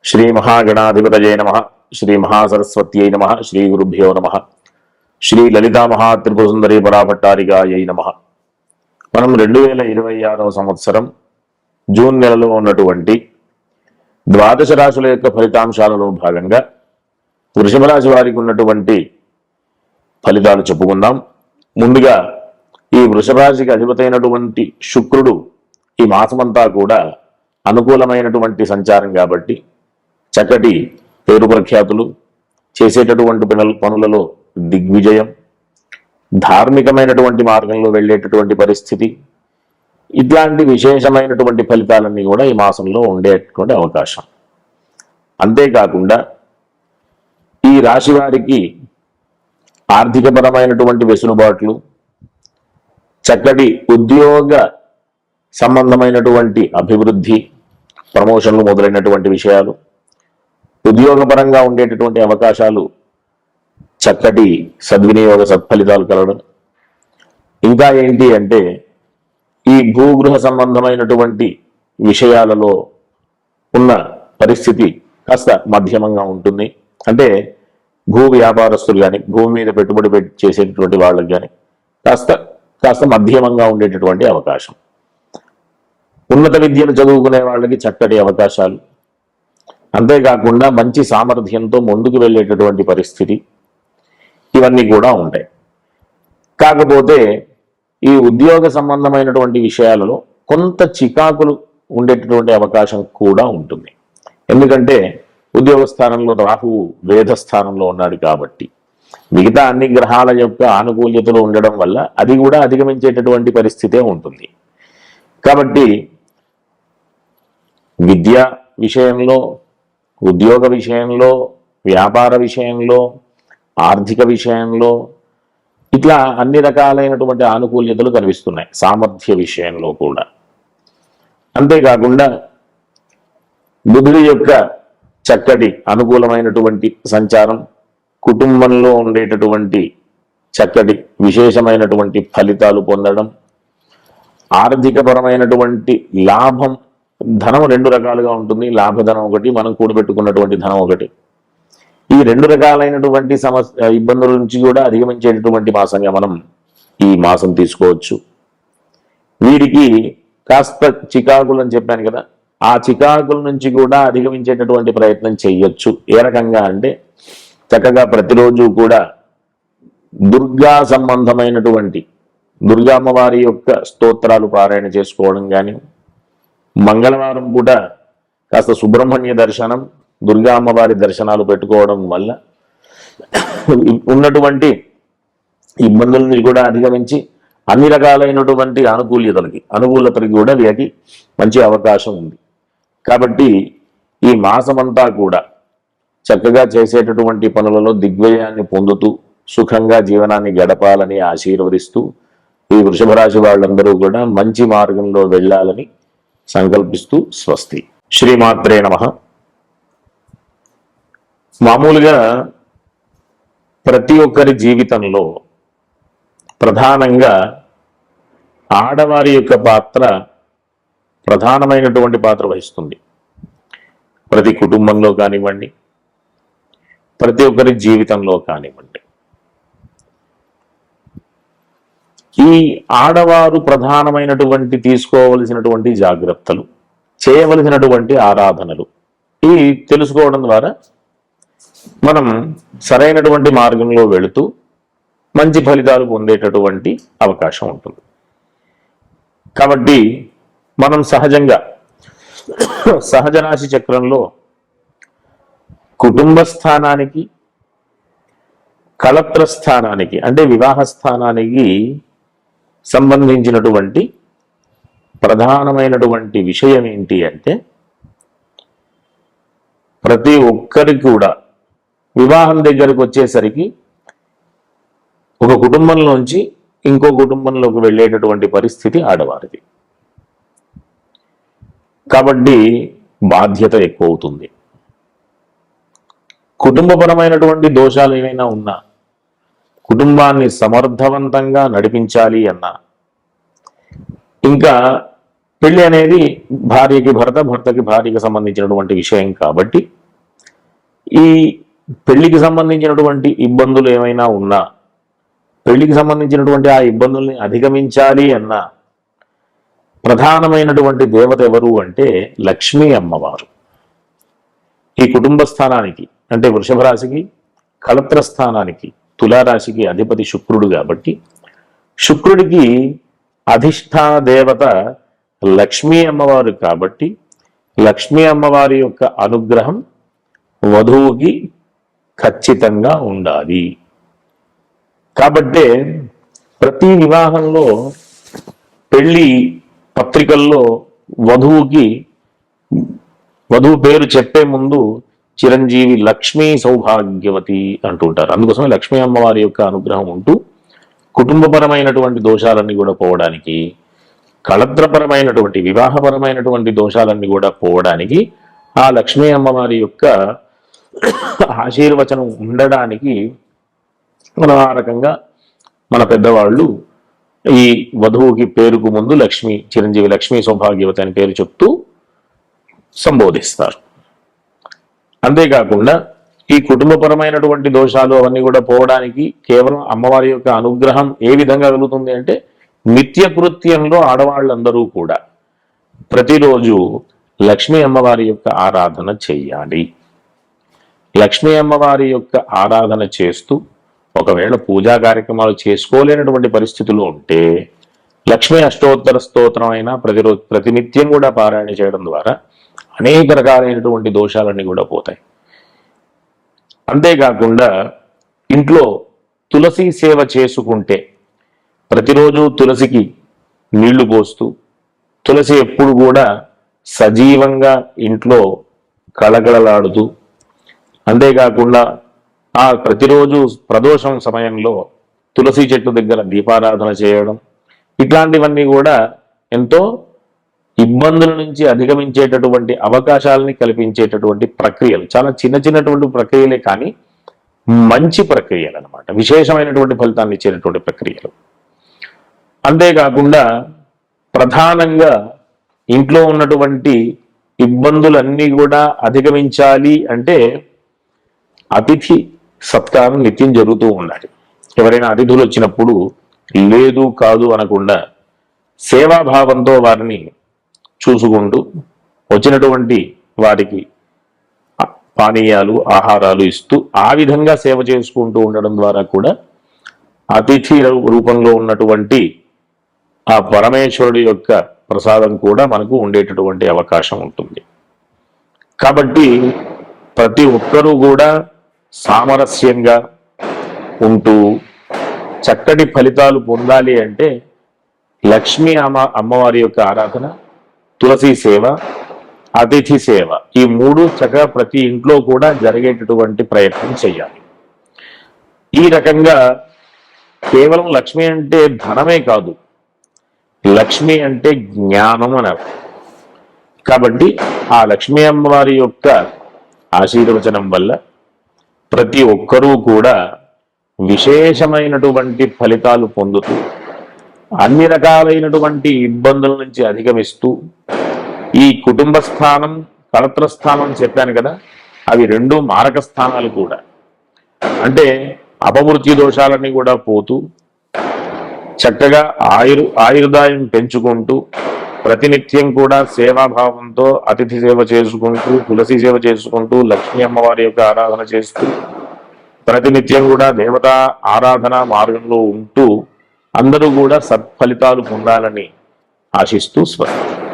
శ్రీ మహాగణాధిపతయే నమః. శ్రీ మహాసరస్వత్యై నమః. శ్రీ గురుభ్యో నమః. శ్రీ లలితా మహాత్రిపురసుందరీ పరాభట్టారికాయై నమః. మనం 2026వ సంవత్సరం జూన్ నెలలో ఉన్నటువంటి ద్వాదశ రాశుల యొక్క ఫలితాంశాలలో భాగంగా వృషభ రాశి వారికి ఉన్నటువంటి ఫలితాలు చెప్పుకుందాం. ముందుగా ఈ వృషభ రాశికి అధిపతైనటువంటి శుక్రుడు ఈ మాసమంతా కూడా అనుకూలమైనటువంటి సంచారం కాబట్టి చక్కటి పేరు ప్రఖ్యాతులు, చేసేటటువంటి పనులలో దిగ్విజయం, ధార్మికమైనటువంటి మార్గంలో వెళ్ళేటటువంటి పరిస్థితి, ఇట్లాంటి విశేషమైనటువంటి ఫలితాలన్నీ కూడా ఈ మాసంలో ఉండేటువంటి అవకాశం. అంతేకాకుండా ఈ రాశి వారికి ఆర్థికపరమైనటువంటి వెసులుబాట్లు, చక్కటి ఉద్యోగ సంబంధమైనటువంటి అభివృద్ధి, ప్రమోషన్లు మొదలైనటువంటి విషయాలు, ఉద్యోగపరంగా ఉండేటటువంటి అవకాశాలు, చక్కటి సద్వినియోగ సత్ఫలితాలు కలగడం. ఇంకా ఏంటి అంటే ఈ భూగృహ సంబంధమైనటువంటి విషయాలలో ఉన్న పరిస్థితి కాస్త మధ్యమంగా ఉంటుంది. అంటే భూ వ్యాపారస్తులు కానీ, భూమి మీద పెట్టుబడి చేసేటటువంటి వాళ్ళకి కానీ కాస్త మధ్యమంగా ఉండేటటువంటి అవకాశం. ఉన్నత విద్యను చదువుకునే వాళ్ళకి చక్కటి అవకాశాలు, అంతేకాకుండా మంచి సామర్థ్యంతో ముందుకు వెళ్ళేటటువంటి పరిస్థితి, ఇవన్నీ కూడా ఉంటాయి. కాకపోతే ఈ ఉద్యోగ సంబంధమైనటువంటి విషయాలలో కొంత చికాకులు ఉండేటటువంటి అవకాశం కూడా ఉంటుంది. ఎందుకంటే ఉద్యోగ స్థానంలో రాహువు వేద స్థానంలో ఉన్నాడు కాబట్టి మిగతా అన్ని గ్రహాల యొక్క ఆనుకూల్యతలు ఉండడం వల్ల అది కూడా అధిగమించేటటువంటి పరిస్థితే ఉంటుంది. కాబట్టి విద్య విషయంలో, ఉద్యోగ విషయంలో, వ్యాపార విషయంలో, ఆర్థిక విషయంలో ఇట్లా అన్ని రకాలైనటువంటి ఆనుకూల్యతలు కనిపిస్తున్నాయి. సామర్థ్య విషయంలో కూడా. అంతేకాకుండా బుధుడి యొక్క చక్కటి అనుకూలమైనటువంటి సంచారం, కుటుంబంలో ఉండేటటువంటి చక్కటి విశేషమైనటువంటి ఫలితాలు పొందడం, ఆర్థికపరమైనటువంటి లాభం, ధనం రెండు రకాలుగా ఉంటుంది. లాభధనం ఒకటి, మనం కూడబెట్టుకున్నటువంటి ధనం ఒకటి. ఈ రెండు రకాలైనటువంటి ఇబ్బందుల నుంచి కూడా అధిగమించేటటువంటి మాసంగా మనం ఈ మాసం తీసుకోవచ్చు. వీరికి కాస్త చికాకులు అని చెప్పాను కదా, ఆ చికాకుల నుంచి కూడా అధిగమించేటటువంటి ప్రయత్నం చేయొచ్చు. ఏ రకంగా అంటే చక్కగా ప్రతిరోజు కూడా దుర్గా సంబంధమైనటువంటి దుర్గా అమ్మవారి యొక్క స్తోత్రాలు పారాయణ చేసుకోవడం కానీ, మంగళవారం కూడా కాస్త సుబ్రహ్మణ్య దర్శనం, దుర్గా అమ్మవారి దర్శనాలు పెట్టుకోవడం వల్ల ఉన్నటువంటి ఇబ్బందులని కూడా అధిగమించి అన్ని రకాలైనటువంటి అనుకూలతలకి కూడా వీరికి మంచి అవకాశం ఉంది. కాబట్టి ఈ మాసమంతా కూడా చక్కగా చేసేటటువంటి పనులలో దిగ్విజయాన్ని పొందుతూ సుఖంగా జీవనాన్ని గడపాలని ఆశీర్వదిస్తూ ఈ వృషభ రాశి వాళ్ళందరూ కూడా మంచి మార్గంలో వెళ్ళాలని సంకల్పిస్తూ స్వస్తి. శ్రీమాత్రే నమః. మామూలుగా ప్రతి ఒక్కరి జీవితంలో ప్రధానంగా ఆడవారి యొక్క పాత్ర ప్రధానమైనటువంటి పాత్ర వహిస్తుంది. ప్రతి కుటుంబంలో కానివ్వండి, ప్రతి ఒక్కరి జీవితంలో కానివ్వండి. ఈ ఆడవారు ప్రధానమైనటువంటి తీసుకోవలసినటువంటి జాగ్రత్తలు, చేయవలసినటువంటి ఆరాధనలు ఇవి తెలుసుకోవడం ద్వారా మనం సరైనటువంటి మార్గంలో వెళుతూ మంచి ఫలితాలు పొందేటటువంటి అవకాశం ఉంటుంది. కాబట్టి మనం సహజంగా సహజరాశి చక్రంలో కుటుంబ స్థానానికి, కళత్ర స్థానానికి అంటే వివాహ స్థానానికి సంబంధించినటువంటి ప్రధానమైనటువంటి విషయం ఏంటి అంటే ప్రతి ఒక్కరికి కూడా వివాహం దగ్గరకు వచ్చేసరికి ఒక కుటుంబంలోంచి ఇంకో కుటుంబంలోకి వెళ్ళేటటువంటి పరిస్థితి ఆడవారిది. కాబట్టి బాధ్యత ఎక్కువ అవుతుంది. కుటుంబపరమైనటువంటి దోషాలు ఏమైనా ఉన్నా, కుటుంబాన్ని సమర్థవంతంగా నడిపించాలి అన్నా, ఇంకా పెళ్లి అనేది భార్యకి భర్త, భర్తకి భార్యకి సంబంధించినటువంటి విషయం కాబట్టి ఈ పెళ్లికి సంబంధించినటువంటి ఇబ్బందులు ఏమైనా ఉన్నా, పెళ్లికి సంబంధించినటువంటి ఆ ఇబ్బందుల్ని అధిగమించాలి అన్న ప్రధానమైనటువంటి దేవత ఎవరు అంటే లక్ష్మీ అమ్మవారు. ఈ కుటుంబ స్థానానికి అంటే వృషభ రాశికి, కళత్ర స్థానానికి తులారాశికి అధిపతి శుక్రుడు కాబట్టి శుక్రుడికి అధిష్టాన దేవత లక్ష్మీ అమ్మవారు కాబట్టి లక్ష్మీ అమ్మవారి యొక్క అనుగ్రహం వధువుకి ఖచ్చితంగా ఉండాలి. కాబట్టే ప్రతి వివాహంలో పెళ్లి పత్రికల్లో వధువు పేరు చెప్పే ముందు చిరంజీవి లక్ష్మీ సౌభాగ్యవతి అంటుంటారు. అందుకోసమే లక్ష్మీ అమ్మవారి యొక్క అనుగ్రహం ఉంటూ కుటుంబపరమైనటువంటి దోషాలన్నీ కూడా పోవడానికి, కళత్రపరమైనటువంటి వివాహపరమైనటువంటి దోషాలన్నీ కూడా పోవడానికి ఆ లక్ష్మీ అమ్మవారి యొక్క ఆశీర్వచనం ఉండడానికి మనం ఆ రకంగా మన పెద్దవాళ్ళు ఈ వధువుకి పేరుకు ముందు చిరంజీవి లక్ష్మీ సౌభాగ్యవతి అని పేరు చెప్తూ సంబోధిస్తారు. అంతేకాకుండా ఈ కుటుంబపరమైనటువంటి దోషాలు అవన్నీ కూడా పోవడానికి కేవలం అమ్మవారి యొక్క అనుగ్రహం ఏ విధంగా కలుగుతుంది అంటే నిత్యకృత్యంలో ఆడవాళ్ళందరూ కూడా ప్రతిరోజు లక్ష్మీ అమ్మవారి యొక్క ఆరాధన చెయ్యాలి. లక్ష్మీ అమ్మవారి యొక్క ఆరాధన చేస్తూ ఒకవేళ పూజా కార్యక్రమాలు చేసుకోలేనటువంటి పరిస్థితులు ఉంటే లక్ష్మీ అష్టోత్తర స్తోత్రం అయినా ప్రతినిత్యం కూడా పారాయణ చేయడం ద్వారా అనేక రకాలైనటువంటి దోషాలన్నీ కూడా పోతాయి. అంతేకాకుండా ఇంట్లో తులసి సేవ చేసుకుంటే ప్రతిరోజు తులసికి నీళ్లు పోస్తూ తులసి ఎప్పుడు కూడా సజీవంగా ఇంట్లో కళకళలాడుతూ, అంతేకాకుండా ఆ ప్రతిరోజు ప్రదోషం సమయంలో తులసి చెట్టు దగ్గర దీపారాధన చేయడం, ఇట్లాంటివన్నీ కూడా ఎంతో ఇబ్బందుల నుంచి అధిగమించేటటువంటి అవకాశాలని కల్పించేటటువంటి ప్రక్రియలు. చాలా చిన్నటువంటి ప్రక్రియలే కానీ మంచి ప్రక్రియలు అన్నమాట, విశేషమైనటువంటి ఫలితాన్ని ఇచ్చేటటువంటి ప్రక్రియలు. అంతేకాకుండా ప్రధానంగా ఇంట్లో ఉన్నటువంటి ఇబ్బందులన్నీ కూడా అధిగమించాలి అంటే అతిథి సత్కారం నిత్యం జరుగుతూ ఉండాలి. ఎవరైనా అతిథులు వచ్చినప్పుడు లేదు కాదు అనకుండా సేవాభావంతో వారిని చూసుకుంటూ వచ్చినటువంటి వారికి పానీయాలు ఆహారాలు ఇస్తూ ఆ విధంగా సేవ చేసుకుంటూ ఉండడం ద్వారా కూడా అతిథి రూపంలో ఉన్నటువంటి ఆ పరమేశ్వరుడి యొక్క ప్రసాదం కూడా మనకు ఉండేటటువంటి అవకాశం ఉంటుంది. కాబట్టి ప్రతి ఒక్కరూ కూడా సామరస్యంగా ఉంటూ చక్కటి ఫలితాలు పొందాలి అంటే లక్ష్మీ అమ్మవారి యొక్క ఆరాధన, తులసి సేవ, అతిథి సేవ, ఈ మూడు చక్కగా ప్రతి ఇంట్లో కూడా జరిగేటటువంటి ప్రయత్నం చేయాలి. ఈ రకంగా కేవలం లక్ష్మి అంటే ధనమే కాదు, లక్ష్మి అంటే జ్ఞానం అని అర్థం. కాబట్టి ఆ లక్ష్మీ అమ్మవారి యొక్క ఆశీర్వచనం వల్ల ప్రతి ఒక్కరూ కూడా విశేషమైనటువంటి ఫలితాలు పొందుతూ అన్ని రకాలైనటువంటి ఇబ్బందుల నుంచి అధిగమిస్తూ ఈ కుటుంబ స్థానం, కళత్ర స్థానం చెప్పాను కదా, అవి రెండు మారక స్థానాలు కూడా. అంటే అపమృత్యు దోషాలన్నీ కూడా పోతూ చక్కగా ఆయుర్దాయం పెంచుకుంటూ ప్రతినిత్యం కూడా సేవాభావంతో అతిథి సేవ చేసుకుంటూ, తులసి సేవ చేసుకుంటూ, లక్ష్మీ అమ్మవారి యొక్క ఆరాధన చేస్తూ ప్రతినిత్యం కూడా దేవతా ఆరాధన మార్గంలో ఉంటూ అందరూ కూడా సత్ఫలితాలు పొందాలని ఆశిస్తూ స్వస్తి.